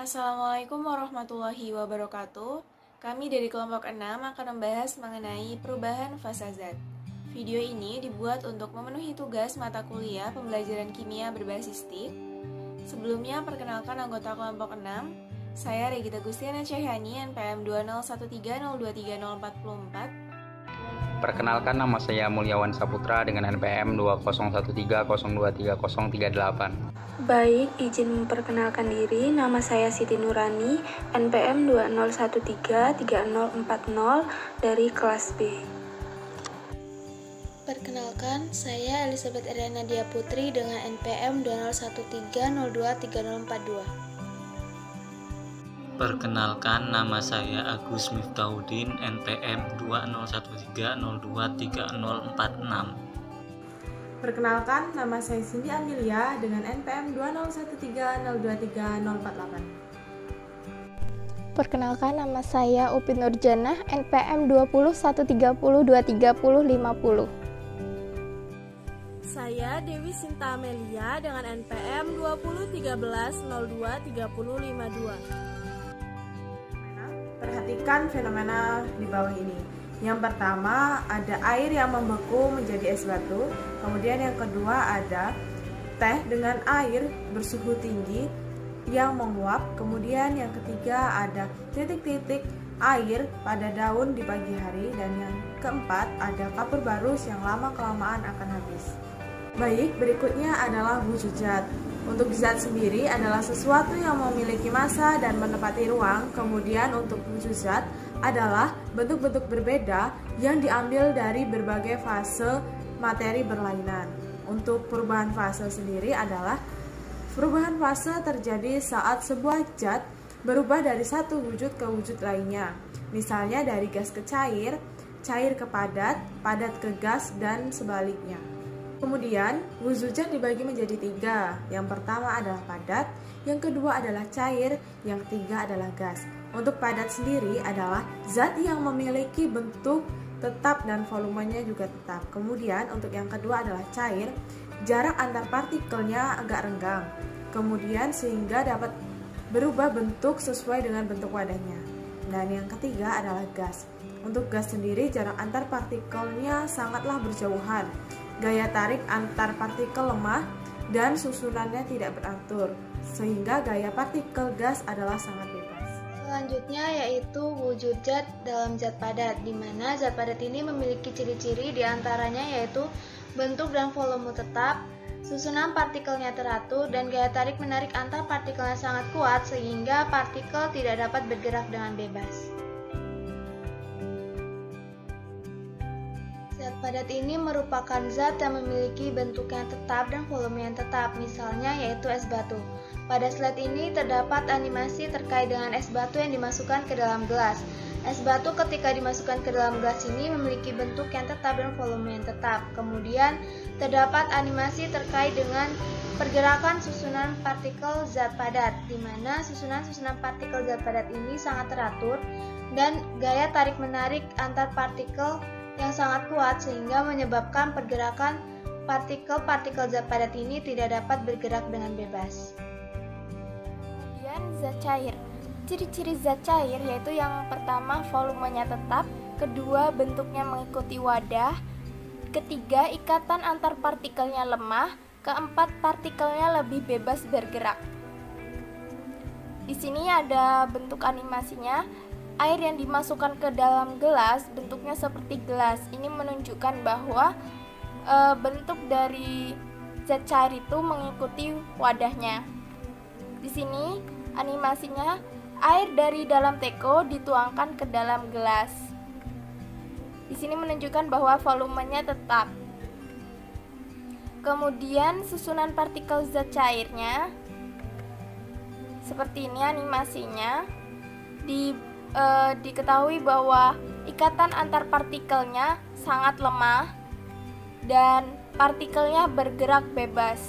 Assalamualaikum warahmatullahi wabarakatuh. Kami dari kelompok 6 akan membahas mengenai perubahan fasa zat. Video ini dibuat untuk memenuhi tugas mata kuliah pembelajaran kimia berbasis TIK. Sebelumnya, perkenalkan anggota kelompok 6. Saya Regita Gustiana Cahyani, NPM 20130230444. Perkenalkan, nama saya Mulyawan Saputra dengan NPM 2013023038. Baik, izin memperkenalkan diri. Nama saya Siti Nurani, NPM 20133040 dari kelas B. Perkenalkan, saya Elizabeth Eriana Dia Putri dengan NPM 2013023042. Perkenalkan, nama saya Agus Miftahudin, NPM 2013023046. Perkenalkan, nama saya Cindy Amelia dengan NPM 2013023048. Perkenalkan, nama saya Upin Nurjanah, NPM 20130230050. Saya Dewi Sinta Amelia dengan NPM 2013023052. Perhatikan fenomena di bawah ini. Yang pertama, ada air yang membeku menjadi es batu. Kemudian yang kedua ada teh dengan air bersuhu tinggi yang menguap. Kemudian yang ketiga ada titik-titik air pada daun di pagi hari. Dan yang keempat ada kapur barus yang lama-kelamaan akan habis. Baik, berikutnya adalah wujud zat. Untuk zat sendiri adalah sesuatu yang memiliki massa dan menempati ruang. Kemudian untuk wujud zat adalah bentuk-bentuk berbeda yang diambil dari berbagai fase materi berlainan. Untuk perubahan fase sendiri adalah perubahan fase terjadi saat sebuah zat berubah dari satu wujud ke wujud lainnya. Misalnya dari gas ke cair, cair ke padat, padat ke gas, dan sebaliknya. Kemudian, wujud zat dibagi menjadi 3. Yang pertama adalah padat, yang kedua adalah cair, yang ketiga adalah gas. Untuk padat sendiri adalah zat yang memiliki bentuk tetap dan volumenya juga tetap. Kemudian, untuk yang kedua adalah cair, jarak antar partikelnya agak renggang. Kemudian, sehingga dapat berubah bentuk sesuai dengan bentuk wadahnya. Dan yang ketiga adalah gas. Untuk gas sendiri, jarak antar partikelnya sangatlah berjauhan. Gaya tarik antar partikel lemah dan susunannya tidak beratur, sehingga gaya partikel gas adalah sangat bebas. Selanjutnya yaitu wujud zat dalam zat padat, di mana zat padat ini memiliki ciri-ciri diantaranya yaitu bentuk dan volume tetap, susunan partikelnya teratur, dan gaya tarik menarik antar partikelnya sangat kuat sehingga partikel tidak dapat bergerak dengan bebas. Zat padat ini merupakan zat yang memiliki bentuk yang tetap dan volume yang tetap, misalnya yaitu es batu. Pada slide ini terdapat animasi terkait dengan es batu yang dimasukkan ke dalam gelas. Es batu ketika dimasukkan ke dalam gelas ini memiliki bentuk yang tetap dan volume yang tetap. Kemudian terdapat animasi terkait dengan pergerakan susunan partikel zat padat, di mana susunan-susunan partikel zat padat ini sangat teratur dan gaya tarik-menarik antar partikel yang sangat kuat sehingga menyebabkan pergerakan partikel-partikel zat padat ini tidak dapat bergerak dengan bebas. Kemudian zat cair. Ciri-ciri zat cair yaitu yang pertama volumenya tetap, kedua bentuknya mengikuti wadah, ketiga ikatan antar partikelnya lemah, keempat partikelnya lebih bebas bergerak. Di sini ada bentuk animasinya. Air yang dimasukkan ke dalam gelas bentuknya seperti gelas. Ini menunjukkan bahwa bentuk dari zat cair itu mengikuti wadahnya. Di sini animasinya air dari dalam teko dituangkan ke dalam gelas. Di sini menunjukkan bahwa volumenya tetap. Kemudian susunan partikel zat cairnya seperti ini animasinya. Diketahui bahwa ikatan antar partikelnya sangat lemah dan partikelnya bergerak bebas.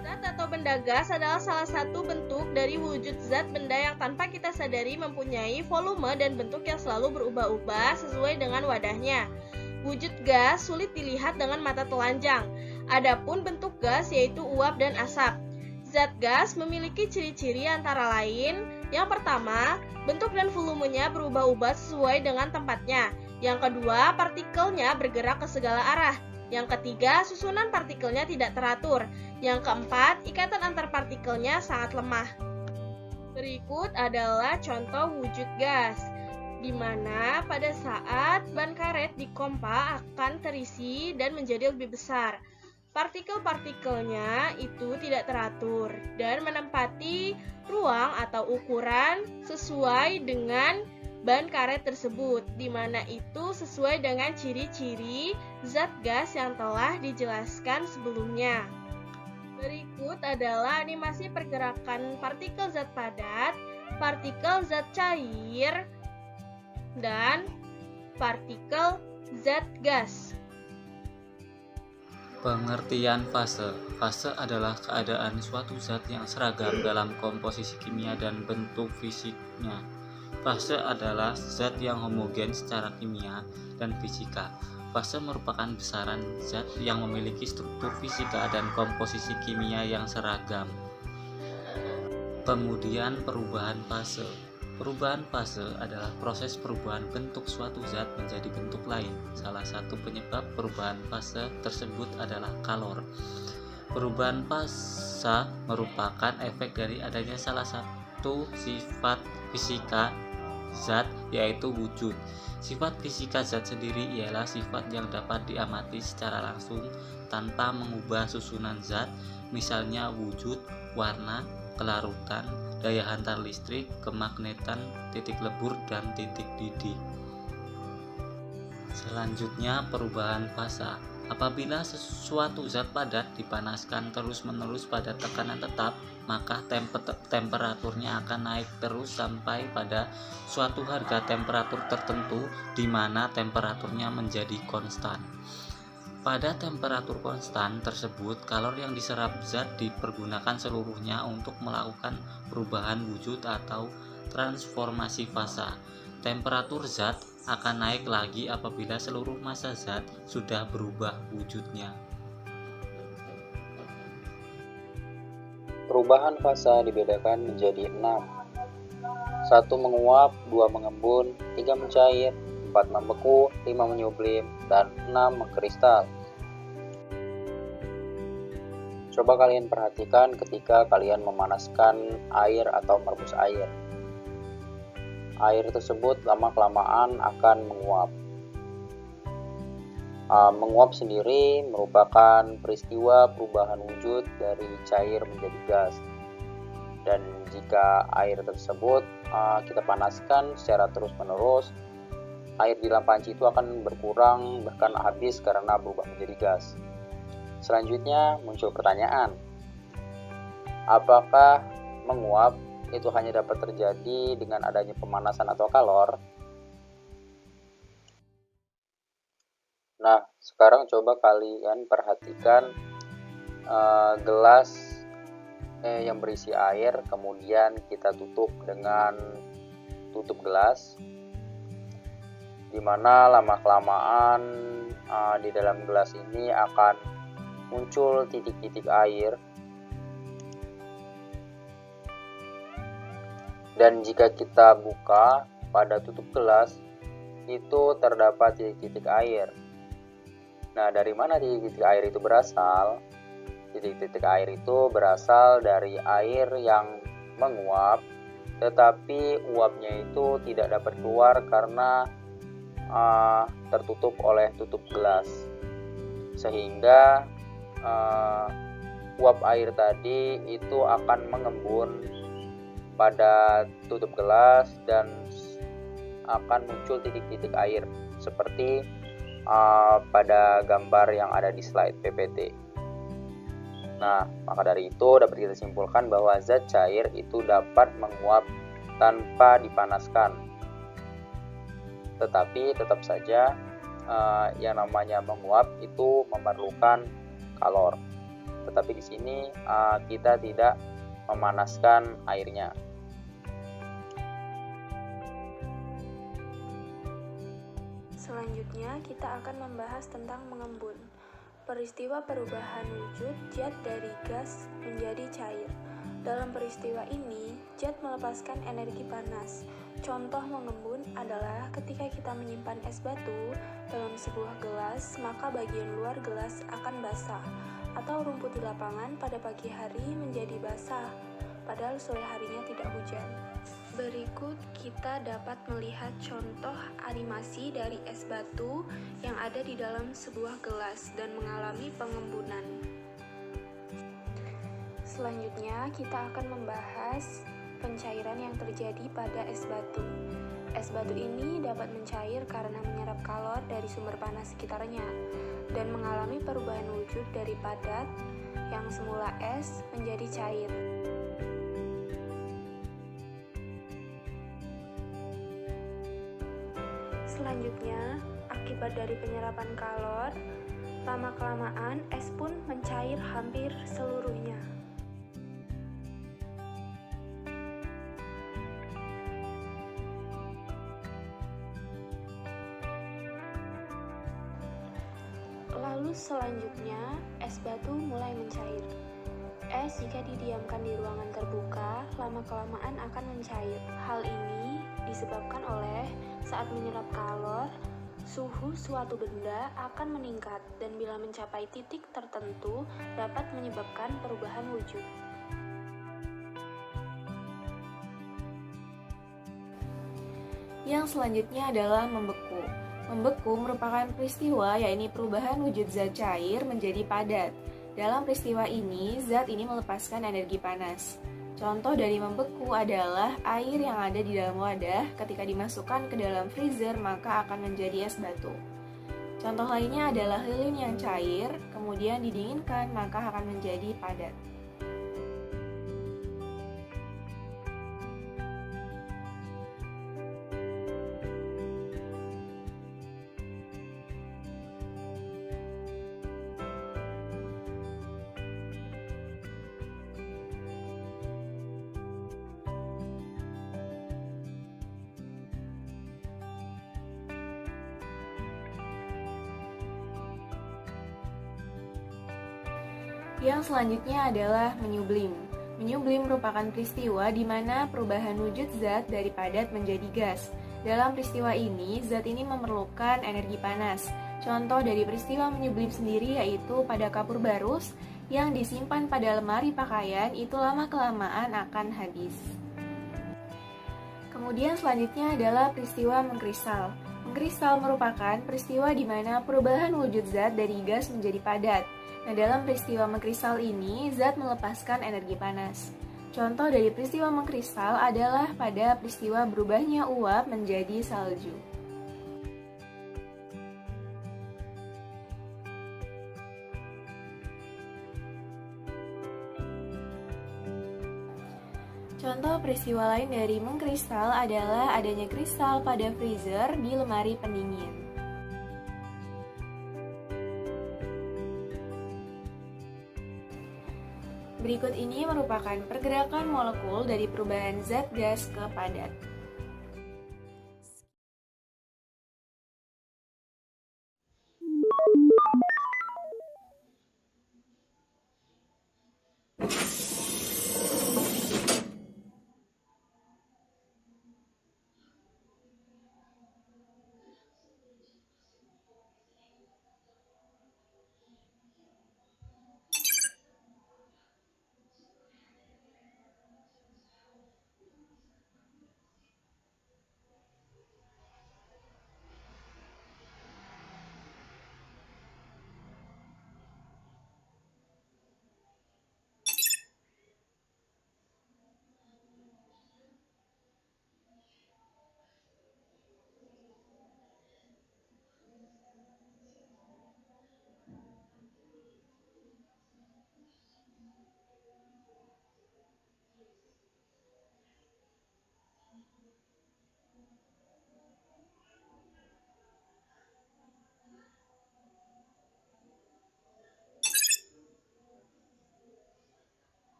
Zat atau benda gas adalah salah satu bentuk dari wujud zat benda yang tanpa kita sadari mempunyai volume dan bentuk yang selalu berubah-ubah sesuai dengan wadahnya. Wujud gas sulit dilihat dengan mata telanjang. Adapun bentuk gas yaitu uap dan asap. Zat gas memiliki ciri-ciri antara lain. Yang pertama, bentuk dan volumenya berubah-ubah sesuai dengan tempatnya. Yang kedua, partikelnya bergerak ke segala arah. Yang ketiga, susunan partikelnya tidak teratur. Yang keempat, ikatan antar partikelnya sangat lemah. Berikut adalah contoh wujud gas, di mana pada saat ban karet dipompa akan terisi dan menjadi lebih besar. Partikel-partikelnya itu tidak teratur dan menempati ruang atau ukuran sesuai dengan ban karet tersebut, di mana itu sesuai dengan ciri-ciri zat gas yang telah dijelaskan sebelumnya. Berikut adalah animasi pergerakan partikel zat padat, partikel zat cair, dan partikel zat gas. Pengertian fase. Fase adalah keadaan suatu zat yang seragam dalam komposisi kimia dan bentuk fisiknya. Fase adalah zat yang homogen secara kimia dan fisika. Fase merupakan besaran zat yang memiliki struktur fisika dan komposisi kimia yang seragam. Kemudian perubahan fase. Perubahan fase adalah proses perubahan bentuk suatu zat menjadi bentuk lain. Salah satu penyebab perubahan fase tersebut adalah kalor. Perubahan fase merupakan efek dari adanya salah satu sifat fisika zat, yaitu wujud. Sifat fisika zat sendiri ialah sifat yang dapat diamati secara langsung tanpa mengubah susunan zat, misalnya wujud, warna, kelarutan, daya hantar listrik, kemagnetan, titik lebur, dan titik didih. Selanjutnya, perubahan fase. Apabila sesuatu zat padat dipanaskan terus-menerus pada tekanan tetap, maka temperaturnya akan naik terus sampai pada suatu harga temperatur tertentu di mana temperaturnya menjadi konstan. Pada temperatur konstan tersebut, kalor yang diserap zat dipergunakan seluruhnya untuk melakukan perubahan wujud atau transformasi fase. Temperatur zat akan naik lagi apabila seluruh massa zat sudah berubah wujudnya. Perubahan fase dibedakan menjadi 6. 1 menguap, 2 mengembun, 3 mencair, 4 membeku, 5 menyublim, dan 6 mengkristal. Coba kalian perhatikan ketika kalian memanaskan air atau merebus air. Air tersebut lama-kelamaan akan menguap. Menguap sendiri merupakan peristiwa perubahan wujud dari cair menjadi gas. Dan jika air tersebut kita panaskan secara terus-menerus, air di dalam panci itu akan berkurang bahkan habis karena berubah menjadi gas. Selanjutnya muncul pertanyaan, apakah menguap itu hanya dapat terjadi dengan adanya pemanasan atau kalor? Nah, sekarang coba kalian perhatikan gelas yang berisi air, kemudian kita tutup dengan tutup gelas, dimana lama-kelamaan di dalam gelas ini akan muncul titik-titik air. Dan jika kita buka pada tutup gelas, itu terdapat titik-titik air. Nah, dari mana titik-titik air itu berasal? Titik-titik air itu berasal dari air yang menguap, tetapi uapnya itu tidak dapat keluar karena tertutup oleh tutup gelas. Sehingga uap air tadi itu akan mengembun pada tutup gelas dan akan muncul titik-titik air seperti pada gambar yang ada di slide PPT. Nah, maka dari itu dapat kita simpulkan bahwa zat cair itu dapat menguap tanpa dipanaskan. Tetapi tetap saja yang namanya menguap itu memerlukan kalor. Tetapi di sini kita tidak memanaskan airnya. Selanjutnya, kita akan membahas tentang mengembun. peristiwa perubahan wujud zat dari gas menjadi cair. Dalam peristiwa ini, zat melepaskan energi panas. Contoh mengembun adalah ketika kita menyimpan es batu dalam sebuah gelas, maka bagian luar gelas akan basah, atau rumput di lapangan pada pagi hari menjadi basah, padahal sore harinya tidak hujan. Berikut kita dapat melihat contoh animasi dari es batu yang ada di dalam sebuah gelas dan mengalami pengembunan. Selanjutnya kita akan membahas pencairan yang terjadi pada es batu. Es batu ini dapat mencair karena menyerap kalor dari sumber panas sekitarnya dan mengalami perubahan wujud dari padat yang semula es menjadi cair. Selanjutnya, akibat dari penyerapan kalor, lama-kelamaan es pun mencair hampir seluruhnya. Lalu selanjutnya, es batu mulai mencair. Es jika didiamkan di ruangan terbuka, lama-kelamaan akan mencair. Hal ini disebabkan oleh saat menyerap kalor, suhu suatu benda akan meningkat dan bila mencapai titik tertentu dapat menyebabkan perubahan wujud. Yang selanjutnya adalah membeku. Membeku merupakan peristiwa yakni perubahan wujud zat cair menjadi padat. Dalam peristiwa ini, zat ini melepaskan energi panas. Contoh dari membeku adalah air yang ada di dalam wadah ketika dimasukkan ke dalam freezer maka akan menjadi es batu. Contoh lainnya adalah lilin yang cair, kemudian didinginkan maka akan menjadi padat. Yang selanjutnya adalah menyublim. Menyublim merupakan peristiwa di mana perubahan wujud zat dari padat menjadi gas. Dalam peristiwa ini, zat ini memerlukan energi panas. Contoh dari peristiwa menyublim sendiri yaitu pada kapur barus yang disimpan pada lemari pakaian itu lama-kelamaan akan habis. Kemudian selanjutnya adalah peristiwa mengkristal. Mengkristal merupakan peristiwa di mana perubahan wujud zat dari gas menjadi padat. Nah, dalam peristiwa mengkristal ini, zat melepaskan energi panas. Contoh dari peristiwa mengkristal adalah pada peristiwa berubahnya uap menjadi salju. Contoh peristiwa lain dari mengkristal adalah adanya kristal pada freezer di lemari pendingin. Berikut ini merupakan pergerakan molekul dari perubahan zat gas ke padat.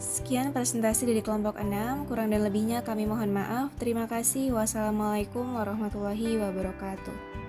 Sekian presentasi dari kelompok 6, kurang dan lebihnya kami mohon maaf. Terima kasih. Wassalamualaikum warahmatullahi wabarakatuh.